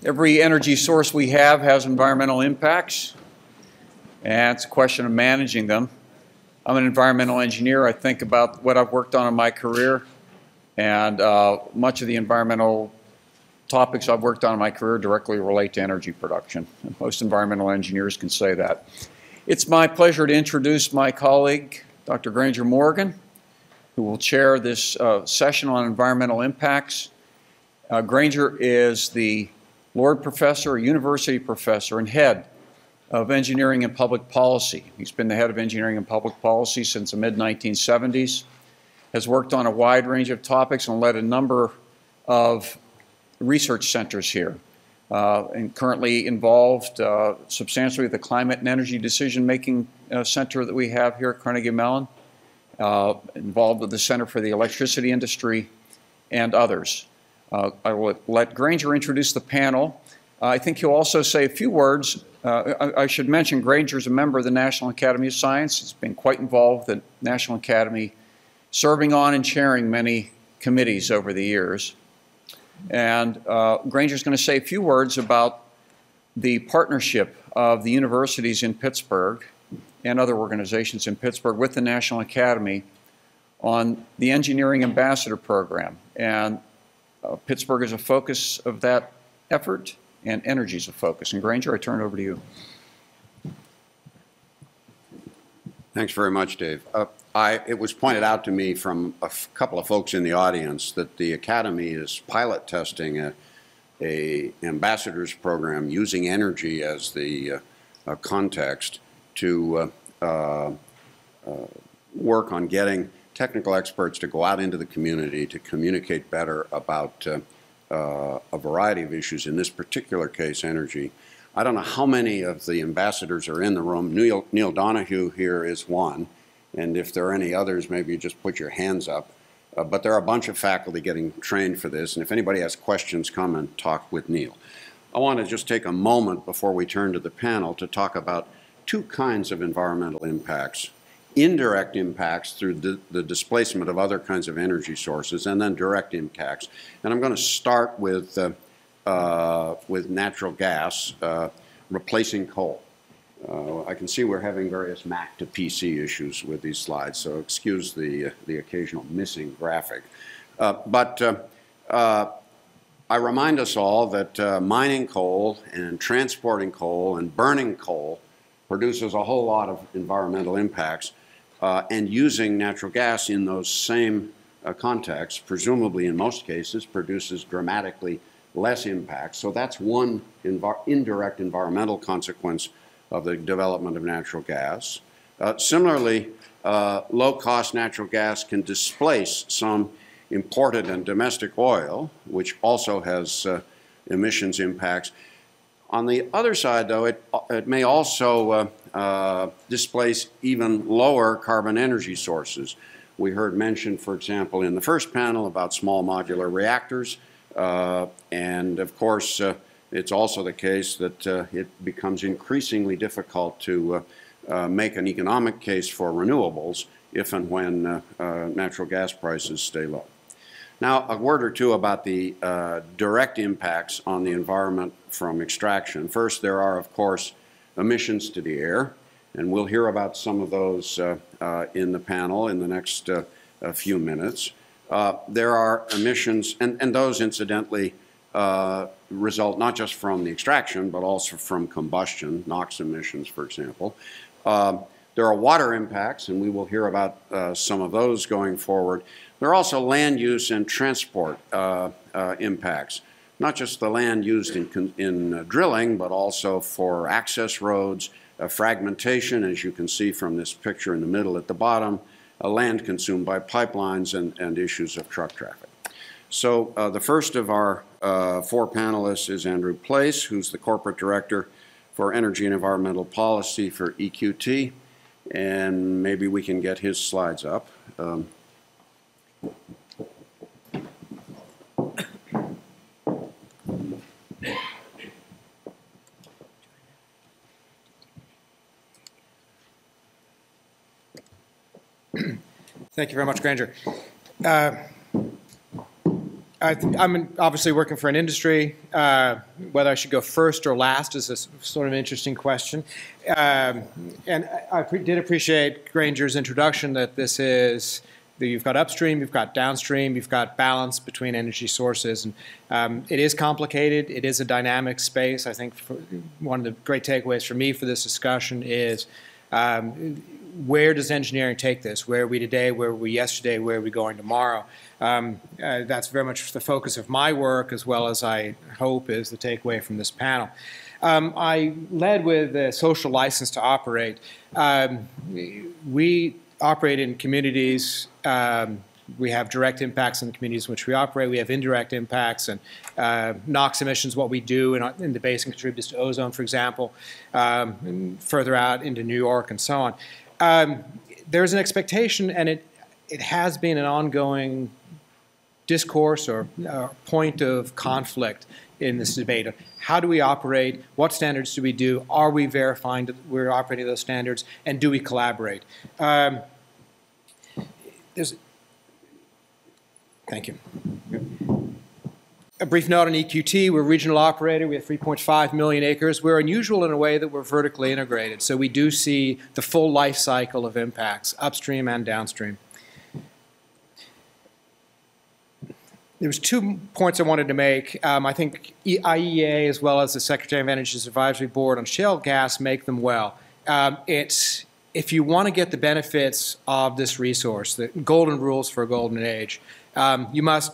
Every energy source we have has environmental impacts, and it's a question of managing them. I'm an environmental engineer. I think about what I've worked on in my career, and much of the environmental topics I've worked on in my career directly relate to energy production. Most environmental engineers can say that. It's my pleasure to introduce my colleague, Dr. Granger Morgan, who will chair this session on environmental impacts. Granger is the Lord Professor, University Professor, and head of Engineering and Public Policy. He's been the head of Engineering and Public Policy since the mid-1970s, has worked on a wide range of topics and led a number of research centers here, and currently involved substantially with the Climate and Energy Decision-Making Center that we have here at Carnegie Mellon, involved with the Center for the Electricity Industry, and others. I will let Granger introduce the panel. I think he'll also say a few words. I should mention Granger is a member of the National Academy of Science. He's been quite involved with the National Academy, serving on and chairing many committees over the years. And Granger's going to say a few words about the partnership of the universities in Pittsburgh and other organizations in Pittsburgh with the National Academy on the Engineering Ambassador Program. And Pittsburgh is a focus of that effort, and energy is a focus. And Granger, I turn it over to you. Thanks very much, Dave. It was pointed out to me from a couple of folks in the audience that the Academy is pilot testing a ambassadors program using energy as the context to work on getting technical experts to go out into the community to communicate better about a variety of issues, in this particular case, energy. I don't know how many of the ambassadors are in the room. Neil Donahue here is one, and if there are any others, maybe you just put your hands up. But there are a bunch of faculty getting trained for this, and if anybody has questions, come and talk with Neil. I want to just take a moment before we turn to the panel to talk about two kinds of environmental impacts: indirect impacts through the displacement of other kinds of energy sources, and then direct impacts. And I'm going to start with natural gas replacing coal. I can see we're having various Mac to PC issues with these slides, so excuse the occasional missing graphic. I remind us all that mining coal and transporting coal and burning coal produces a whole lot of environmental impacts. And using natural gas in those same contexts, presumably in most cases, produces dramatically less impacts. So that's one indirect environmental consequence of the development of natural gas. Similarly, low-cost natural gas can displace some imported and domestic oil, which also has emissions impacts. On the other side, though, it may also displace even lower carbon energy sources. We heard mentioned, for example, in the first panel about small modular reactors. And of course, it's also the case that it becomes increasingly difficult to make an economic case for renewables if and when natural gas prices stay low. Now, a word or two about the direct impacts on the environment from extraction. First, there are, of course, emissions to the air, and we'll hear about some of those in the panel in the next few minutes. There are emissions, and those, incidentally, result not just from the extraction, but also from combustion, NOx emissions, for example. There are water impacts, and we will hear about some of those going forward. There are also land use and transport impacts, not just the land used in drilling, but also for access roads, fragmentation, as you can see from this picture in the middle at the bottom, land consumed by pipelines, and issues of truck traffic. So the first of our four panelists is Andrew Place, who's the Corporate Director for Energy and Environmental Policy for EQT, and maybe we can get his slides up. Thank you very much, Granger. I'm obviously working for an industry. Whether I should go first or last is a sort of interesting question. And I did appreciate Granger's introduction that this is, that you've got upstream, you've got downstream, you've got balance between energy sources. And it is complicated. It is a dynamic space. I think one of the great takeaways for me for this discussion is where does engineering take this? Where are we today? Where were we yesterday? Where are we going tomorrow? That's very much the focus of my work, as well as I hope is the takeaway from this panel. I led with a social license to operate. We operate in communities. We have direct impacts in the communities in which we operate. We have indirect impacts, and NOx emissions, what we do in the basin contributes to ozone, for example, further out into New York and so on. There's an expectation, and it has been an ongoing discourse or point of conflict in this debate of how do we operate, what standards do we do, are we verifying that we're operating those standards, and do we collaborate? Thank you. A brief note on EQT. We're a regional operator. We have 3.5 million acres. We're unusual in a way that we're vertically integrated. So we do see the full life cycle of impacts, upstream and downstream. There was 2 points I wanted to make. I think IEA, as well as the Secretary of Energy's Advisory Board on shale gas, make them well. If you want to get the benefits of this resource, the golden rules for a golden age, you must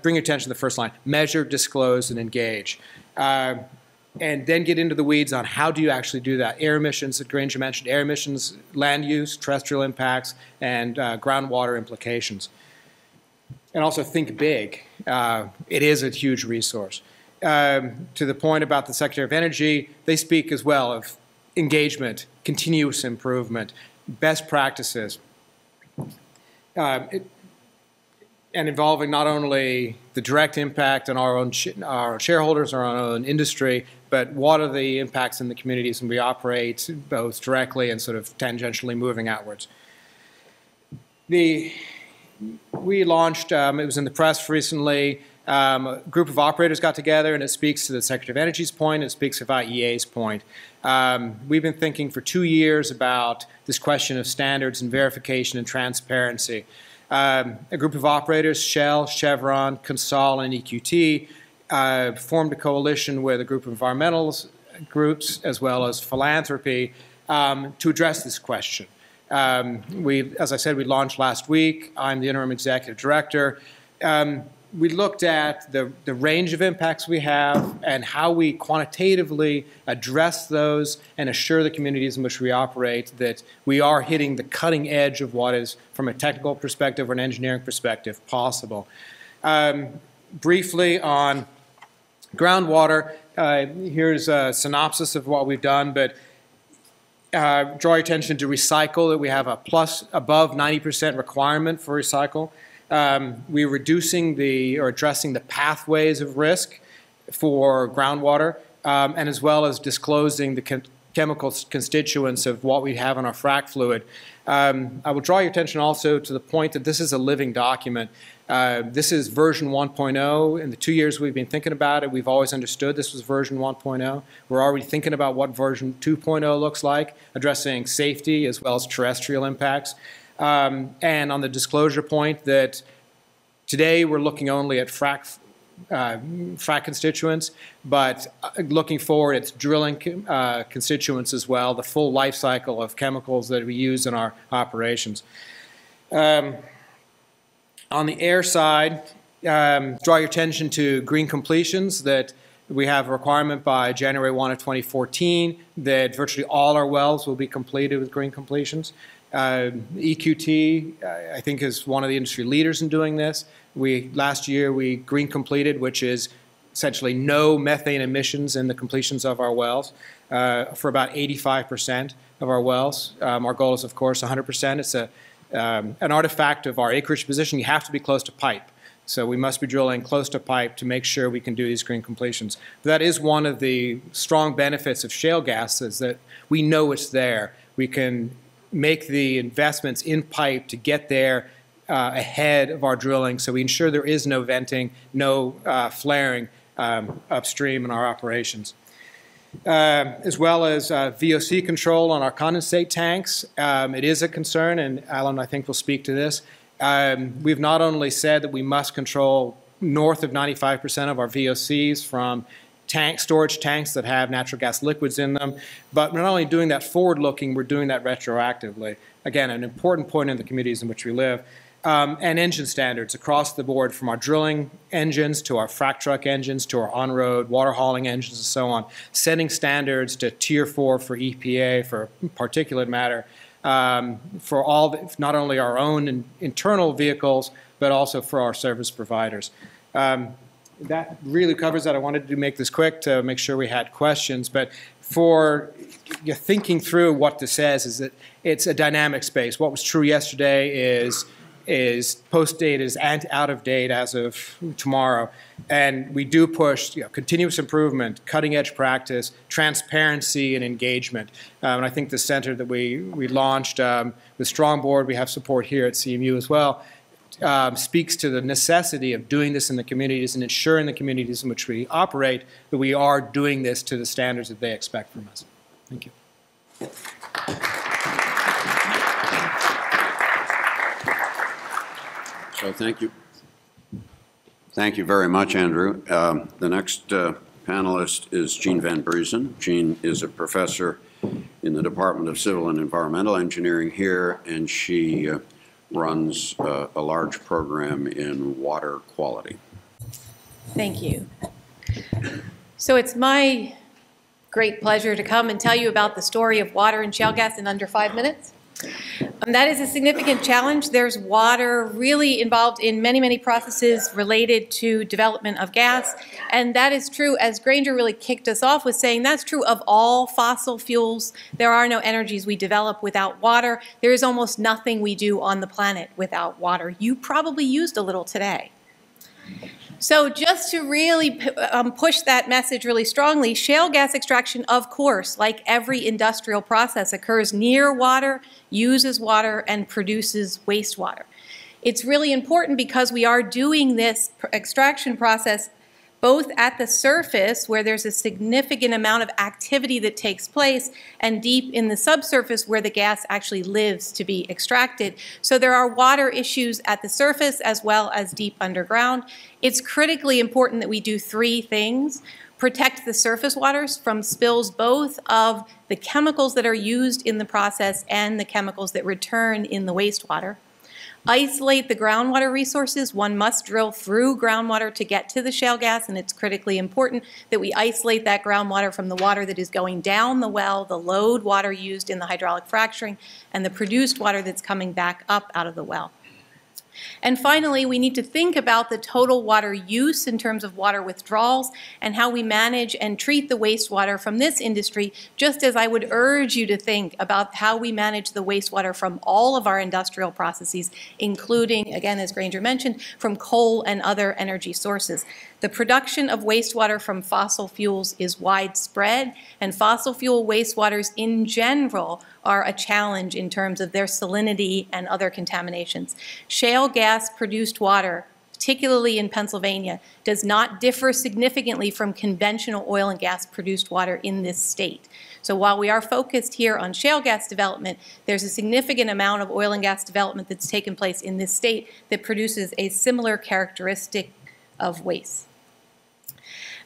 bring your attention to the first line: measure, disclose, and engage. And then get into the weeds on how do you actually do that. Air emissions that Granger mentioned, air emissions, land use, terrestrial impacts, and groundwater implications. And also think big. It is a huge resource. To the point about the Secretary of Energy, they speak as well of engagement, continuous improvement, best practices, and involving not only the direct impact on our shareholders or our own industry, but what are the impacts in the communities when we operate, both directly and sort of tangentially moving outwards. We launched, it was in the press recently, a group of operators got together, and it speaks to the Secretary of Energy's point, it speaks of IEA's point. We've been thinking for 2 years about this question of standards and verification and transparency. A group of operators, Shell, Chevron, Consol, and EQT, formed a coalition with a group of environmental groups as well as philanthropy to address this question. As I said, we launched last week. I'm the interim executive director. We looked at the range of impacts we have and how we quantitatively address those and assure the communities in which we operate that we are hitting the cutting edge of what is, from a technical perspective or an engineering perspective, possible. Briefly on groundwater, here's a synopsis of what we've done, but draw your attention to recycle, that we have a above 90% requirement for recycle. We're reducing or addressing the pathways of risk for groundwater, and as well as disclosing the chemical constituents of what we have in our frac fluid. I will draw your attention also to the point that this is a living document. This is version 1.0. In the 2 years we've been thinking about it, we've always understood this was version 1.0. We're already thinking about what version 2.0 looks like, addressing safety as well as terrestrial impacts. And on the disclosure point, that today we're looking only at frac constituents, but looking forward, it's drilling constituents as well, the full life cycle of chemicals that we use in our operations. On the air side, draw your attention to green completions, that we have a requirement by January 1 of 2014 that virtually all our wells will be completed with green completions. EQT, I think, is one of the industry leaders in doing this. Last year we green completed, which is essentially no methane emissions in the completions of our wells for about 85% of our wells. Our goal is, of course, 100%. It's an artifact of our acreage position. You have to be close to pipe. So we must be drilling close to pipe to make sure we can do these green completions. But that is one of the strong benefits of shale gas, is that we know it's there. We can make the investments in pipe to get there ahead of our drilling, so we ensure there is no venting, no flaring upstream in our operations. As well as VOC control on our condensate tanks. It is a concern, and Alan, I think, will speak to this. We've not only said that we must control north of 95% of our VOCs from storage tanks that have natural gas liquids in them, but we're not only doing that forward-looking, we're doing that retroactively. Again, an important point in the communities in which we live. And engine standards across the board, from our drilling engines to our frac truck engines to our on-road water hauling engines and so on, setting standards to Tier 4 for EPA, for particulate matter, for all, not only our own internal vehicles, but also for our service providers. That really covers that. I wanted to make this quick to make sure we had questions, but for thinking through what this says is that it's a dynamic space. What was true yesterday is post-date, is out of date as of tomorrow. And we do push continuous improvement, cutting-edge practice, transparency, and engagement. And I think the center that we launched with Strong Board, we have support here at CMU as well, speaks to the necessity of doing this in the communities and ensuring the communities in which we operate that we are doing this to the standards that they expect from us. Thank you. So thank you. Thank you very much, Andrew. The next panelist is Jean Van Briesen. Jean is a professor in the Department of Civil and Environmental Engineering here, and she runs a large program in water quality. Thank you. So it's my great pleasure to come and tell you about the story of water and shale gas in under 5 minutes. That is a significant challenge. There's water really involved in many, many processes related to development of gas. And that is true, as Granger really kicked us off with saying, that's true of all fossil fuels. There are no energies we develop without water. There is almost nothing we do on the planet without water. You probably used a little today. So just to really push that message really strongly, shale gas extraction, of course, like every industrial process, occurs near water, uses water, and produces wastewater. It's really important because we are doing this extraction process both at the surface, where there's a significant amount of activity that takes place, and deep in the subsurface where the gas actually lives to be extracted. So there are water issues at the surface as well as deep underground. It's critically important that we do three things: protect the surface waters from spills both of the chemicals that are used in the process and the chemicals that return in the wastewater. Isolate the groundwater resources. One must drill through groundwater to get to the shale gas, and it's critically important that we isolate that groundwater from the water that is going down the well, the load water used in the hydraulic fracturing, and the produced water that's coming back up out of the well. And finally, we need to think about the total water use in terms of water withdrawals and how we manage and treat the wastewater from this industry, just as I would urge you to think about how we manage the wastewater from all of our industrial processes, including, again, as Granger mentioned, from coal and other energy sources. The production of wastewater from fossil fuels is widespread, and fossil fuel wastewaters in general are a challenge in terms of their salinity and other contaminations. Shale gas produced water, particularly in Pennsylvania, does not differ significantly from conventional oil and gas produced water in this state. So while we are focused here on shale gas development, there's a significant amount of oil and gas development that's taken place in this state that produces a similar characteristic of waste.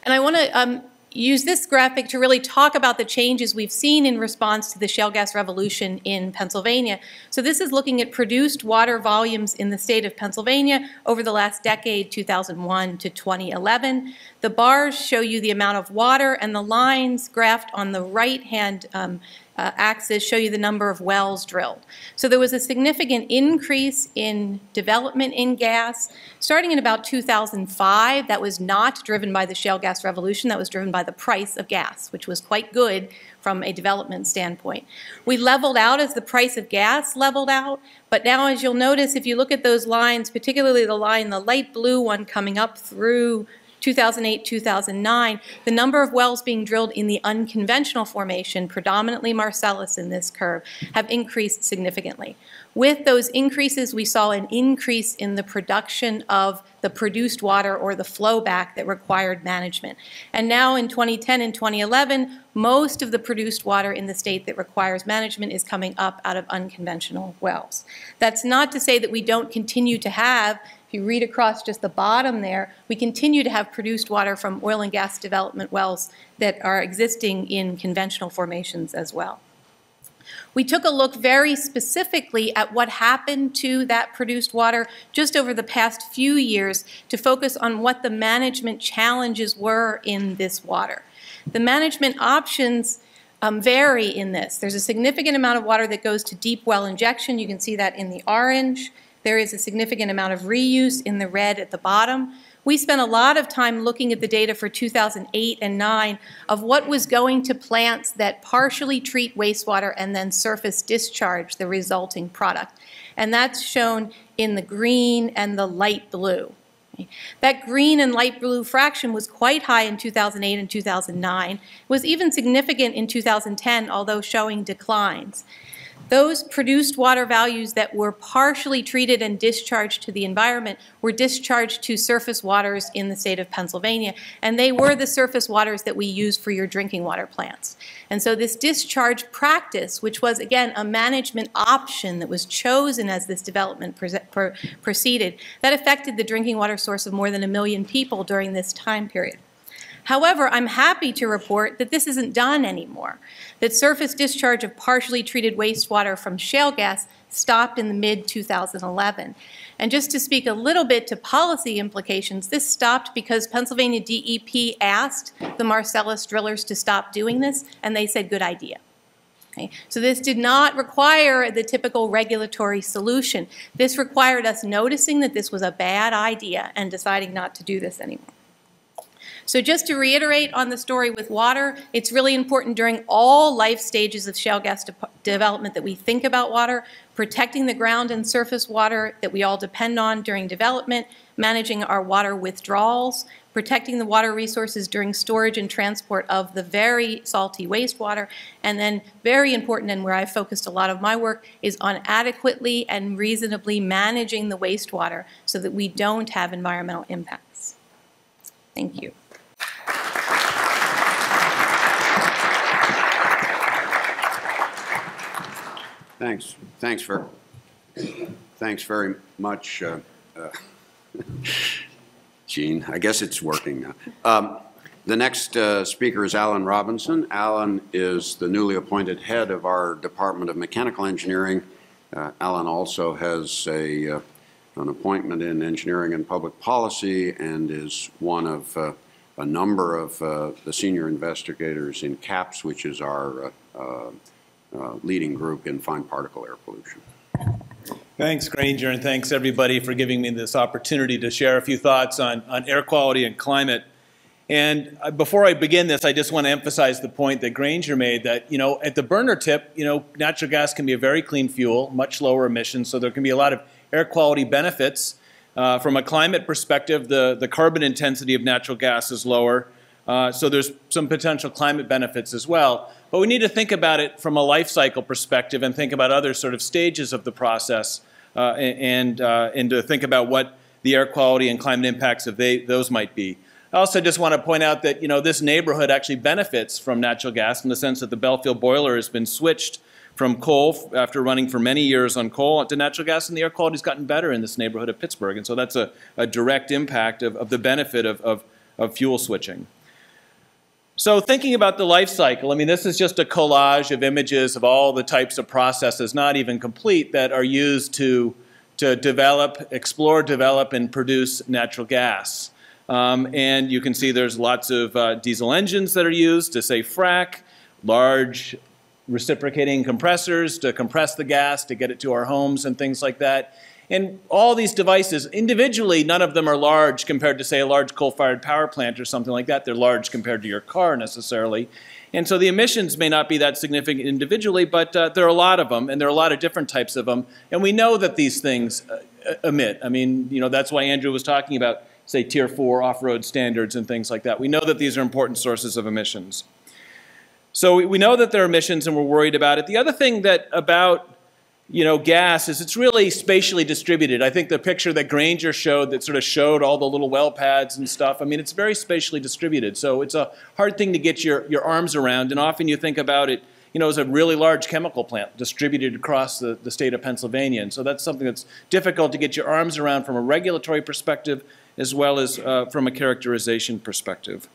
And I want to use this graphic to really talk about the changes we've seen in response to the shale gas revolution in Pennsylvania. So this is looking at produced water volumes in the state of Pennsylvania over the last decade, 2001 to 2011. The bars show you the amount of water, and the lines graphed on the right-hand axis show you the number of wells drilled. So there was a significant increase in development in gas starting in about 2005. That was not driven by the shale gas revolution. That was driven by the price of gas, which was quite good from a development standpoint. We leveled out as the price of gas leveled out, but now, as you'll notice, if you look at those lines, particularly the line, the light blue one coming up through 2008, 2009, the number of wells being drilled in the unconventional formation, predominantly Marcellus in this curve, have increased significantly. With those increases, we saw an increase in the production of the produced water or the flow back that required management. And now in 2010 and 2011, most of the produced water in the state that requires management is coming up out of unconventional wells. That's not to say that we don't continue to have, if you read across just the bottom there, we continue to have produced water from oil and gas development wells that are existing in conventional formations as well. We took a look very specifically at what happened to that produced water just over the past few years to focus on what the management challenges were in this water. The management options vary in this. There's a significant amount of water that goes to deep well injection. You can see that in the orange. There is a significant amount of reuse in the red at the bottom. We spent a lot of time looking at the data for 2008 and 9 of what was going to plants that partially treat wastewater and then surface discharge the resulting product. And that's shown in the green and the light blue. That green and light blue fraction was quite high in 2008 and 2009. It was even significant in 2010, although showing declines. Those produced water values that were partially treated and discharged to the environment were discharged to surface waters in the state of Pennsylvania, and they were the surface waters that we use for your drinking water plants. And so this discharge practice, which was, again, a management option that was chosen as this development proceeded, that affected the drinking water source of more than 1 million people during this time period. However, I'm happy to report that this isn't done anymore, that surface discharge of partially treated wastewater from shale gas stopped in the mid-2011. And just to speak a little bit to policy implications, this stopped because Pennsylvania DEP asked the Marcellus drillers to stop doing this, and they said, good idea. Okay. So this did not require the typical regulatory solution. This required us noticing that this was a bad idea and deciding not to do this anymore. So just to reiterate on the story with water, it's really important during all life stages of shale gas development that we think about water, protecting the ground and surface water that we all depend on during development, managing our water withdrawals, protecting the water resources during storage and transport of the very salty wastewater, and then very important, and where I've focused a lot of my work, is on adequately and reasonably managing the wastewater so that we don't have environmental impacts. Thank you. Thanks very much, Gene. I guess it's working now. The next speaker is Alan Robinson. Alan is the newly appointed head of our Department of Mechanical Engineering. Alan also has an appointment in Engineering and Public Policy and is one of a number of the senior investigators in CAPS, which is our leading group in fine particle air pollution. Thanks, Granger, and thanks everybody for giving me this opportunity to share a few thoughts on air quality and climate. And before I begin this, I just want to emphasize the point that Granger made that, at the burner tip, natural gas can be a very clean fuel, much lower emissions, so there can be a lot of air quality benefits. From a climate perspective, the carbon intensity of natural gas is lower, so there's some potential climate benefits as well. But we need to think about it from a life cycle perspective and think about other sort of stages of the process and to think about what the air quality and climate impacts of those might be. I also just want to point out that this neighborhood actually benefits from natural gas in the sense that the Belfield boiler has been switched from coal after running for many years on coal to natural gas, and the air quality has gotten better in this neighborhood of Pittsburgh. And so that's a direct impact of the benefit of fuel switching. So thinking about the life cycle, this is just a collage of images of all the types of processes, not even complete, that are used to develop, explore, develop, and produce natural gas. And you can see there's lots of diesel engines that are used to, say, frack, large reciprocating compressors to compress the gas to get it to our homes and things like that. And all these devices, individually, none of them are large compared to, say, a large coal-fired power plant or something like that. They're large compared to your car, necessarily. And so the emissions may not be that significant individually, but there are a lot of them, and there are a lot of different types of them. And we know that these things emit. That's why Andrew was talking about, say, Tier 4 off-road standards and things like that. We know that these are important sources of emissions. So we know that there are emissions, and we're worried about it. The other thing about gas is it's really spatially distributed. I think the picture that Granger showed that sort of showed all the little well pads and stuff, I mean, it's very spatially distributed. So it's a hard thing to get your arms around. And often you think about it, as a really large chemical plant distributed across the state of Pennsylvania. And so that's something that's difficult to get your arms around from a regulatory perspective as well as from a characterization perspective.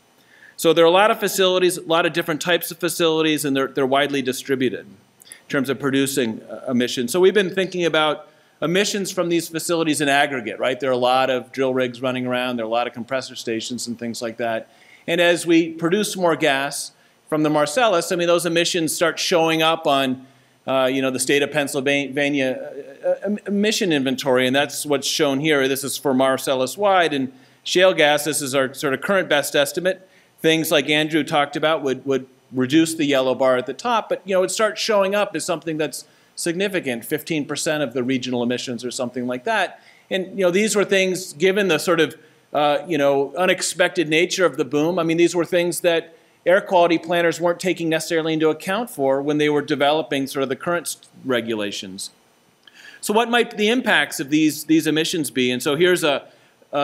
So there are a lot of facilities, a lot of different types of facilities, and they're widely distributed in terms of producing emissions. So we've been thinking about emissions from these facilities in aggregate, right? There are a lot of drill rigs running around. There are a lot of compressor stations and things like that. And as we produce more gas from the Marcellus, I mean, those emissions start showing up on, the state of Pennsylvania emission inventory, and that's what's shown here. This is for Marcellus-wide, and shale gas, this is our sort of current best estimate. Things like Andrew talked about would reduce the yellow bar at the top, but, it starts showing up as something that's significant, 15% of the regional emissions or something like that. And, these were things, given the sort of, unexpected nature of the boom, I mean, these were things that air quality planners weren't taking necessarily into account for when they were developing sort of the current regulations. So what might the impacts of these emissions be? And so here's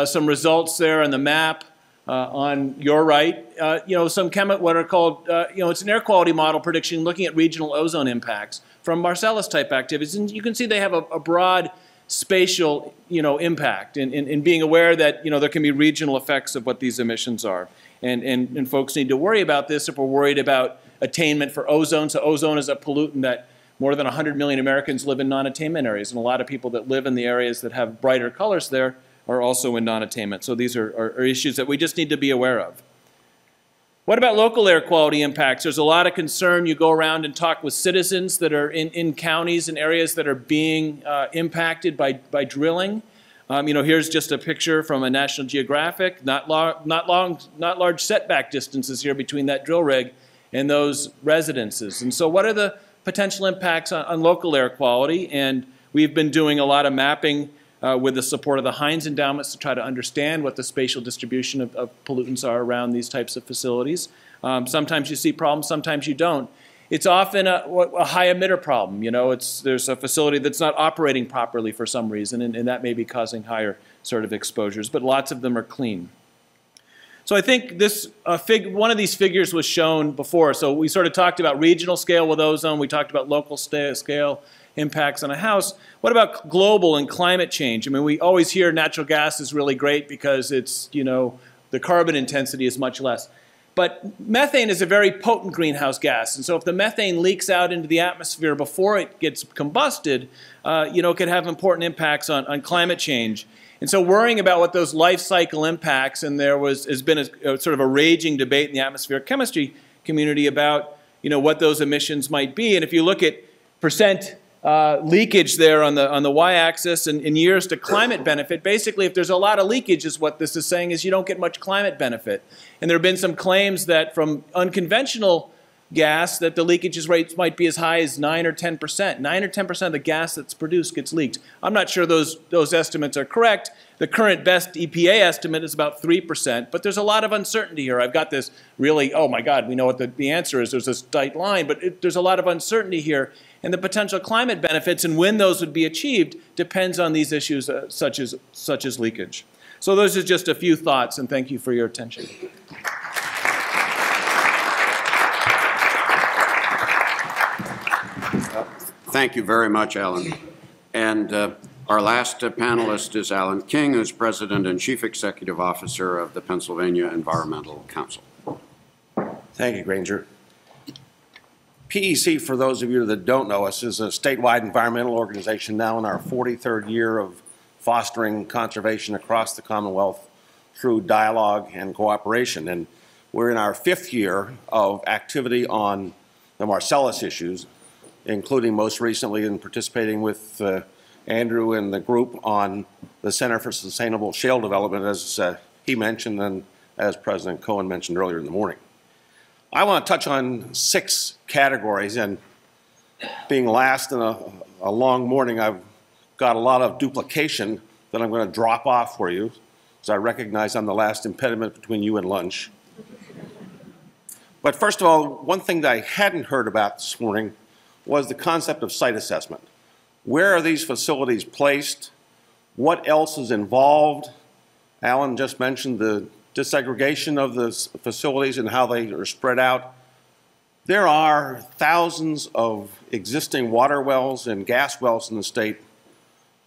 some results there on the map on your right. What are called, it's an air quality model prediction looking at regional ozone impacts from Marcellus type activities. And you can see they have a broad spatial, impact and being aware that, there can be regional effects of what these emissions are. And folks need to worry about this if we're worried about attainment for ozone. So ozone is a pollutant that more than 100 million Americans live in non-attainment areas. And a lot of people that live in the areas that have brighter colors there are also in non-attainment. So these are issues that we just need to be aware of. What about local air quality impacts? There's a lot of concern. You go around and talk with citizens that are in counties and areas that are being impacted by drilling. Here's just a picture from a National Geographic. Not large setback distances here between that drill rig and those residences. And so what are the potential impacts on local air quality? And we've been doing a lot of mapping with the support of the Hines endowments to try to understand what the spatial distribution of pollutants are around these types of facilities. Sometimes you see problems, sometimes you don't. It's often a high emitter problem. There's a facility that's not operating properly for some reason, and that may be causing higher sort of exposures, but lots of them are clean. So I think this one of these figures was shown before. So we sort of talked about regional scale with ozone. We talked about local scale impacts on a house. What about global and climate change? I mean, we always hear natural gas is really great because it's, the carbon intensity is much less. But methane is a very potent greenhouse gas. And so if the methane leaks out into the atmosphere before it gets combusted, it could have important impacts on climate change. And so worrying about what those life cycle impacts, and has been a sort of a raging debate in the atmospheric chemistry community about, what those emissions might be. And if you look at percent leakage there on the y-axis and in years to climate benefit, basically if there's a lot of leakage is what this is saying is you don't get much climate benefit. And there have been some claims that from unconventional gas that the leakage rates might be as high as 9 or 10%. 9 or 10% of the gas that's produced gets leaked. I'm not sure those estimates are correct. The current best EPA estimate is about 3%, but there's a lot of uncertainty here. I've got this really, oh my God, we know what the answer is. There's this tight line, but there's a lot of uncertainty here. And the potential climate benefits and when those would be achieved depends on these issues such as leakage. So those are just a few thoughts, and thank you for your attention. Thank you very much, Alan. And our last panelist is Alan King, who's President and Chief Executive Officer of the Pennsylvania Environmental Council. Thank you, Granger. PEC, for those of you that don't know us, is a statewide environmental organization now in our 43rd year of fostering conservation across the Commonwealth through dialogue and cooperation. And we're in our 5th year of activity on the Marcellus issues, including most recently in participating with Andrew and the group on the Center for Sustainable Shale Development, as he mentioned and as President Cohen mentioned earlier in the morning. I want to touch on 6 categories, and being last in a long morning, I've got a lot of duplication that I'm going to drop off for you, because I recognize I'm the last impediment between you and lunch. But first of all, one thing that I hadn't heard about this morning was the concept of site assessment. Where are these facilities placed? What else is involved? Alan just mentioned the disaggregation of the facilities and how they are spread out. There are thousands of existing water wells and gas wells in the state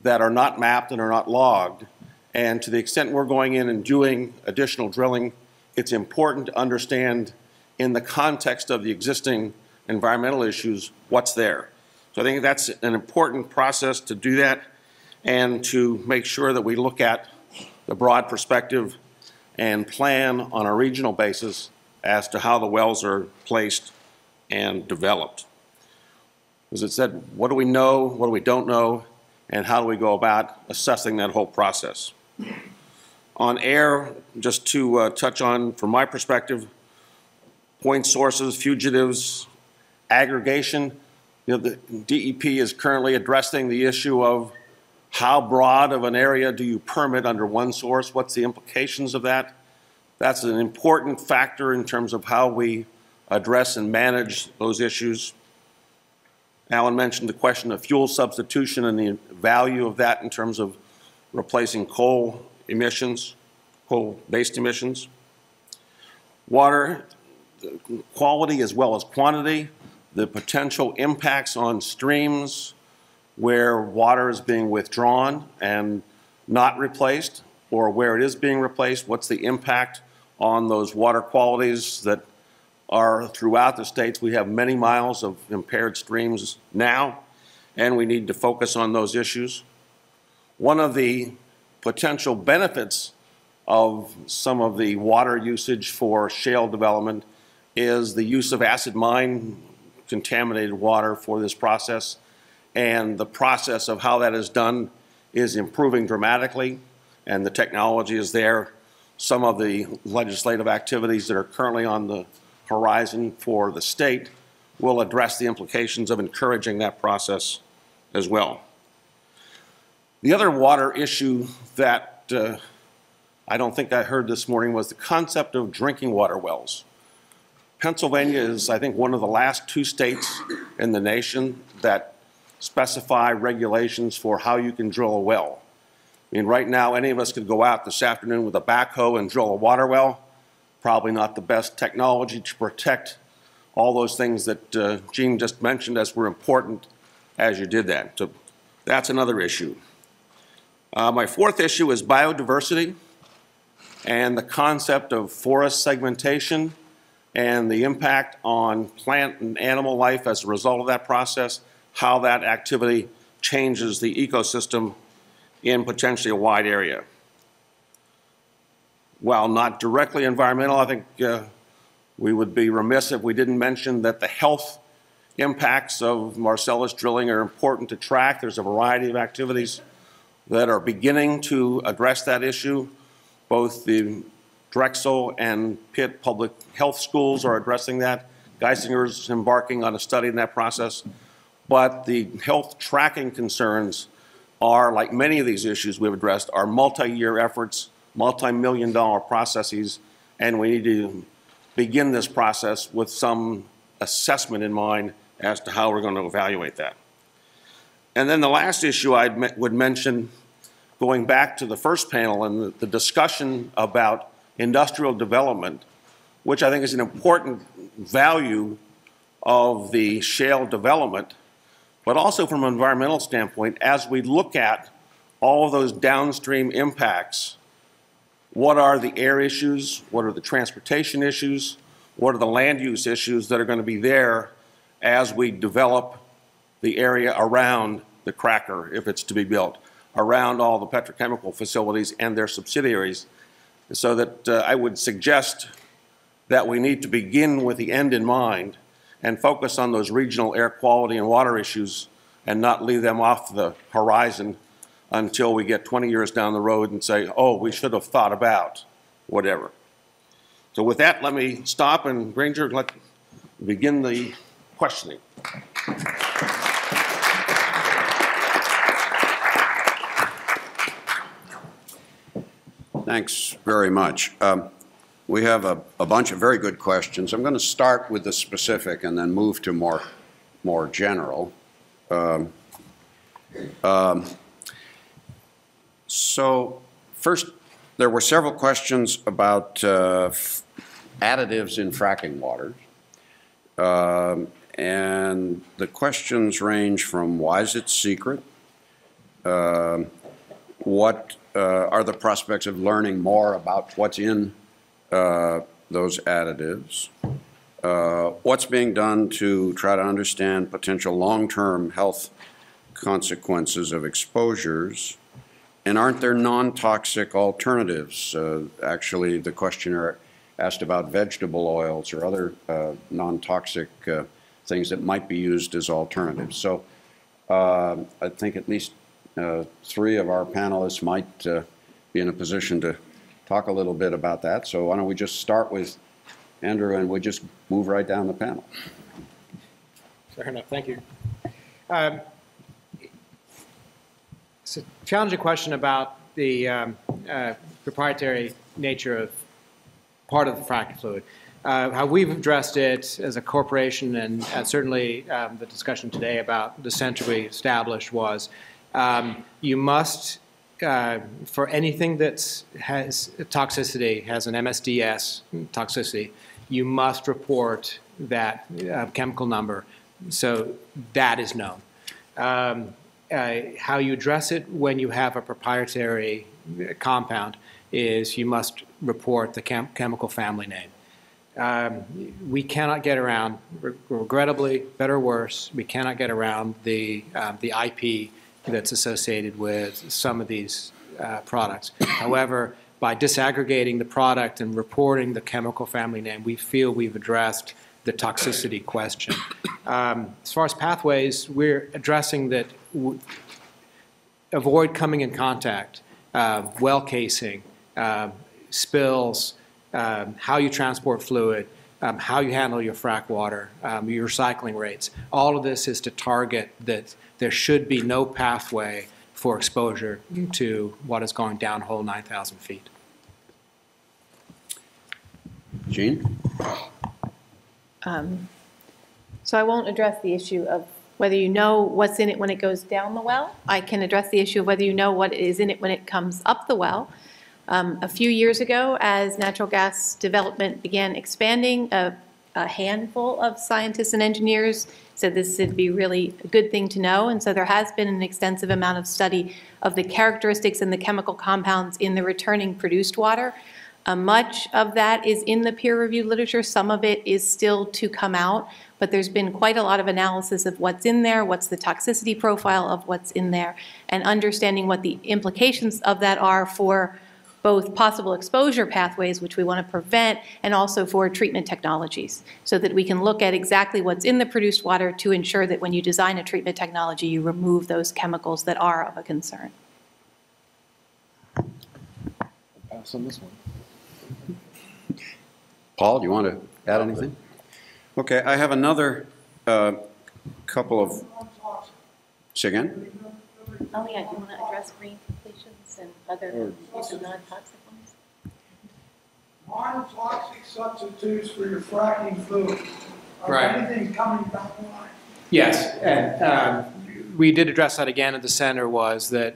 that are not mapped and are not logged. And to the extent we're going in and doing additional drilling, it's important to understand in the context of the existing environmental issues what's there. So I think that's an important process to do that and to make sure that we look at the broad perspective and plan on a regional basis as to how the wells are placed and developed. As it said, what do we know, what do we don't know, and how do we go about assessing that whole process? On air, just to touch on, from my perspective, point sources, fugitives, aggregation. You know, the DEP is currently addressing the issue of how broad of an area do you permit under one source? What's the implications of that? That's an important factor in terms of how we address and manage those issues. Alan mentioned the question of fuel substitution and the value of that in terms of replacing coal emissions, coal-based emissions. Water quality as well as quantity, the potential impacts on streams where water is being withdrawn and not replaced, or where it is being replaced, what's the impact on those water qualities that are throughout the states. We have many miles of impaired streams now, and we need to focus on those issues. One of the potential benefits of some of the water usage for shale development is the use of acid mine contaminated water for this process, and the process of how that is done is improving dramatically, and the technology is there. Some of the legislative activities that are currently on the horizon for the state will address the implications of encouraging that process as well. The other water issue that I don't think I heard this morning was the concept of drinking water wells. Pennsylvania is, I think, one of the last 2 states in the nation that specify regulations for how you can drill a well. I mean, right now, any of us could go out this afternoon with a backhoe and drill a water well. Probably not the best technology to protect all those things that Gene just mentioned as were important as you did that. So that's another issue. My 4th issue is biodiversity and the concept of forest segmentation and the impact on plant and animal life as a result of that process, how that activity changes the ecosystem in potentially a wide area. While not directly environmental, I think we would be remiss if we didn't mention that the health impacts of Marcellus drilling are important to track. There's a variety of activities that are beginning to address that issue. Both the Drexel and Pitt public health schools are addressing that. Geisinger's embarking on a study in that process. But the health tracking concerns are, like many of these issues we've addressed, are multi-year efforts, multi-million-dollar processes, and we need to begin this process with some assessment in mind as to how we're going to evaluate that. And then the last issue I would mention, going back to the first panel and the discussion about industrial development, which I think is an important value of the shale development, but also from an environmental standpoint, as we look at all of those downstream impacts, what are the air issues, what are the transportation issues, what are the land use issues that are going to be there as we develop the area around the cracker, if it's to be built, around all the petrochemical facilities and their subsidiaries, so that I would suggest that we need to begin with the end in mind and focus on those regional air quality and water issues and not leave them off the horizon until we get 20 years down the road and say, oh, we should have thought about whatever. So with that, let me stop, and Granger, let's begin the questioning. Thanks very much. We have a bunch of very good questions. I'm going to start with the specific and then move to more general. So first, there were several questions about additives in fracking waters. And the questions range from why is it secret? What are the prospects of learning more about what's in those additives? What's being done to try to understand potential long-term health consequences of exposures? And aren't there non-toxic alternatives? Actually, the questioner asked about vegetable oils or other non-toxic things that might be used as alternatives. So I think at least 3 of our panelists might be in a position to talk a little bit about that. So why don't we just start with Andrew, and we'll just move right down the panel. Fair enough. Thank you. It's a challenging question about the proprietary nature of part of the fracking fluid. How we've addressed it as a corporation, and certainly the discussion today about the center we established was you must, for anything that has toxicity, has an MSDS toxicity, you must report that chemical number, so that is known. How you address it when you have a proprietary compound is you must report the chemical family name. We cannot get around, regrettably, better or worse, we cannot get around the IP that's associated with some of these products. However, by disaggregating the product and reporting the chemical family name, we feel we've addressed the toxicity question. As far as pathways, we're addressing that avoid coming in contact, well casing, spills, how you transport fluid, how you handle your frac water, your recycling rates. All of this is to target that there should be no pathway for exposure to what is going downhole 9,000 feet. Jean? So I won't address the issue of whether you know what's in it when it goes down the well. I can address the issue of whether you know what is in it when it comes up the well. A few years ago, as natural gas development began expanding, a handful of scientists and engineers said this would be really a good thing to know, and so there has been an extensive amount of study of the characteristics and the chemical compounds in the returning produced water. Much of that is in the peer-reviewed literature. Some of it is still to come out, but there's been quite a lot of analysis of what's in there, what's the toxicity profile of what's in there, and understanding what the implications of that are for both possible exposure pathways, which we want to prevent, and also for treatment technologies, so that we can look at exactly what's in the produced water to ensure that when you design a treatment technology, you remove those chemicals that are of a concern. Pass on this one. Paul, do you want to add anything? Okay, I have another couple of... Say again? Oh yeah, do you want to address green completions and other non-toxic ones? Non-toxic substitutes for your fracking fluid. Right. Anything coming down the line? Yes, and we did address that again at the center, was that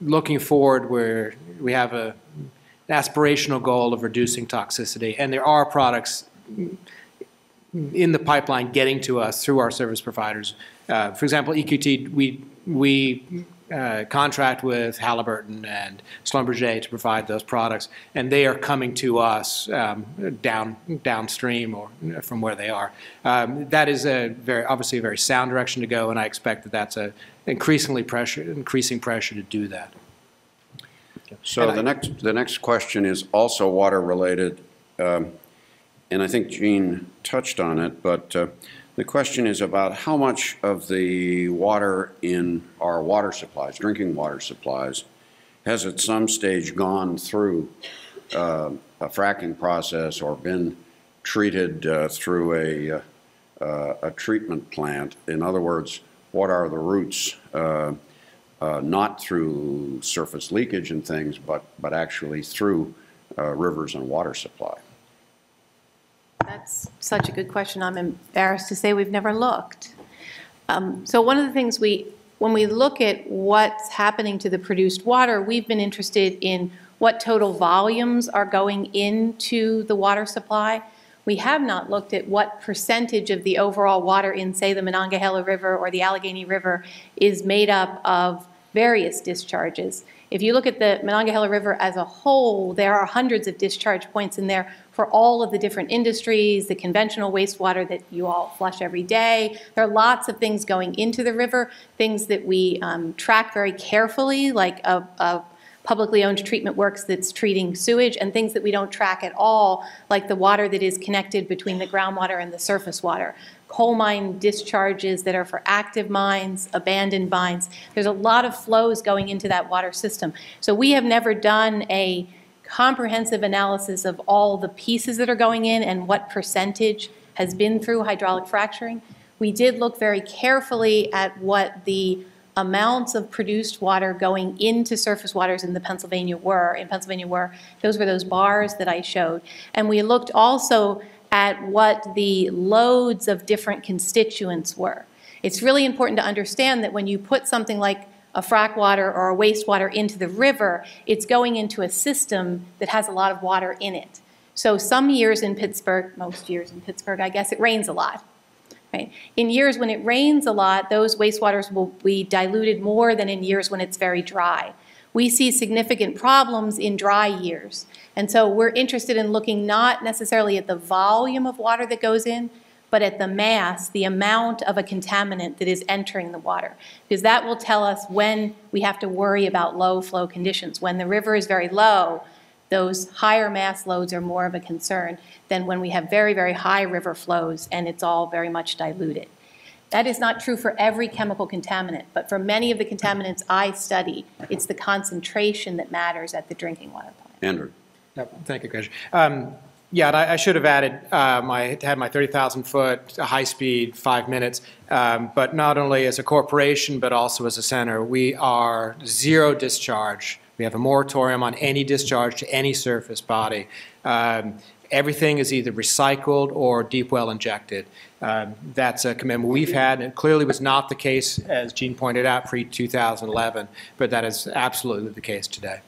looking forward where we have an aspirational goal of reducing toxicity, and there are products in the pipeline getting to us through our service providers. For example, EQT, we contract with Halliburton and Schlumberger to provide those products, and they are coming to us downstream or from where they are. That is obviously a very sound direction to go, and I expect that that's increasing pressure to do that. So the next question is also water related, and I think Jean touched on it, but the question is about how much of the water in our water supplies, drinking water supplies, has at some stage gone through a fracking process or been treated through a treatment plant. In other words, what are the roots, not through surface leakage and things, but actually through rivers and water supply? That's such a good question. I'm embarrassed to say we've never looked. So one of the things we when we look at what's happening to the produced water, we've been interested in what total volumes are going into the water supply. We have not looked at what percentage of the overall water in, say, the Monongahela River or the Allegheny River is made up of various discharges. If you look at the Monongahela River as a whole, there are hundreds of discharge points in there for all of the different industries, the conventional wastewater that you all flush every day. There are lots of things going into the river, things that we track very carefully, like a publicly owned treatment works that's treating sewage, and things that we don't track at all, like the water that is connected between the groundwater and the surface water. Coal mine discharges that are for active mines, abandoned mines. There's a lot of flows going into that water system. So we have never done a comprehensive analysis of all the pieces that are going in and what percentage has been through hydraulic fracturing. We did look very carefully at what the amounts of produced water going into surface waters in Pennsylvania were. Those were those bars that I showed. And we looked also at what the loads of different constituents were. It's really important to understand that when you put something like a frac water or a wastewater into the river, it's going into a system that has a lot of water in it. So some years in Pittsburgh, most years in Pittsburgh, I guess, it rains a lot. Right? In years when it rains a lot, those wastewaters will be diluted more than in years when it's very dry. We see significant problems in dry years. And so we're interested in looking not necessarily at the volume of water that goes in, but at the mass, the amount of a contaminant that is entering the water. Because that will tell us when we have to worry about low flow conditions. When the river is very low, those higher mass loads are more of a concern than when we have very, very high river flows and it's all very much diluted. That is not true for every chemical contaminant, but for many of the contaminants I study, it's the concentration that matters at the drinking water plant. Andrew. Thank you, Commissioner. Yeah, and I should have added, had my 30,000-foot high-speed 5 minutes, but not only as a corporation, but also as a center. We are zero discharge. We have a moratorium on any discharge to any surface body. Everything is either recycled or deep well injected. That's a commitment we've had, and it clearly was not the case, as Gene pointed out, pre-2011, but that is absolutely the case today.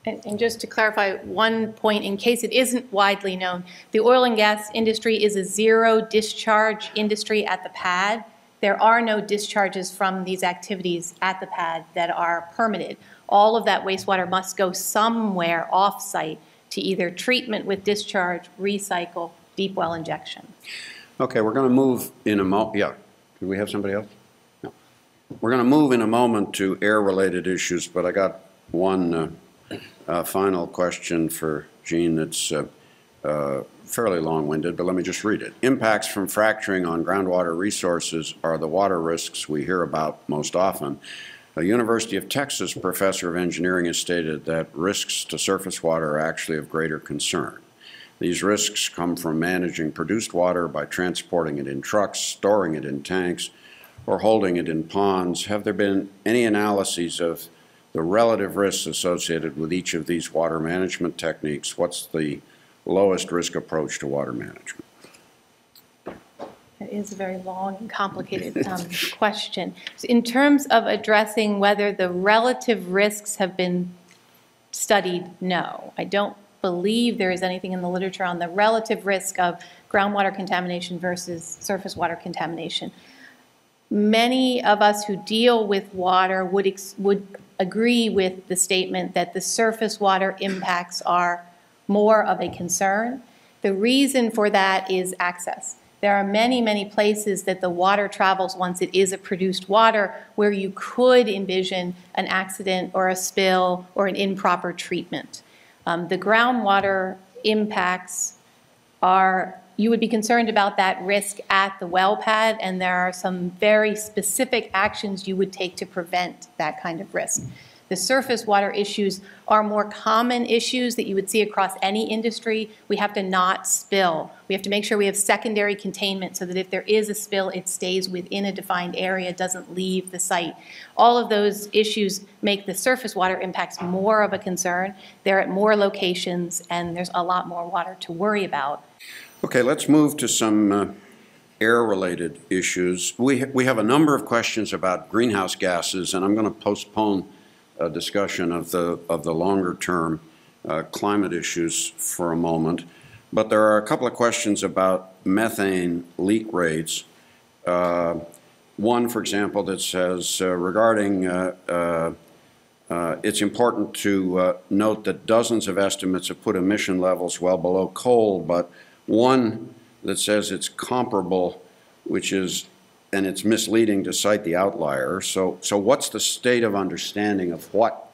And just to clarify one point, in case it isn't widely known, the oil and gas industry is a zero discharge industry at the pad. There are no discharges from these activities at the pad that are permitted. All of that wastewater must go somewhere off-site to either treatment with discharge, recycle, deep well injection. Okay, we're going to move in a moment. Yeah, do we have somebody else? No. We're going to move in a moment to air-related issues, but I got one final question for Gene that's fairly long-winded, but let me just read it. Impacts from fracturing on groundwater resources are the water risks we hear about most often. A University of Texas professor of engineering has stated that risks to surface water are actually of greater concern. These risks come from managing produced water by transporting it in trucks, storing it in tanks, or holding it in ponds. Have there been any analyses of the relative risks associated with each of these water management techniques? What's the lowest risk approach to water management? That is a very long and complicated question. So in terms of addressing whether the relative risks have been studied, no. I don't believe there is anything in the literature on the relative risk of groundwater contamination versus surface water contamination. Many of us who deal with water would agree with the statement that the surface water impacts are more of a concern. The reason for that is access. There are many, many places that the water travels once it is a produced water where you could envision an accident or a spill or an improper treatment. The groundwater impacts are, you would be concerned about that risk at the well pad, and there are some very specific actions you would take to prevent that kind of risk. The surface water issues are more common issues that you would see across any industry. We have to not spill. We have to make sure we have secondary containment so that if there is a spill, it stays within a defined area, doesn't leave the site. All of those issues make the surface water impacts more of a concern. They're at more locations, and there's a lot more water to worry about. Okay, let's move to some air-related issues. We have a number of questions about greenhouse gases, and I'm going to postpone a discussion of the longer-term climate issues for a moment. But there are a couple of questions about methane leak rates. One, for example, that says regarding it's important to note that dozens of estimates have put emission levels well below coal, but one that says it's comparable, and it's misleading to cite the outlier. So what's the state of understanding of what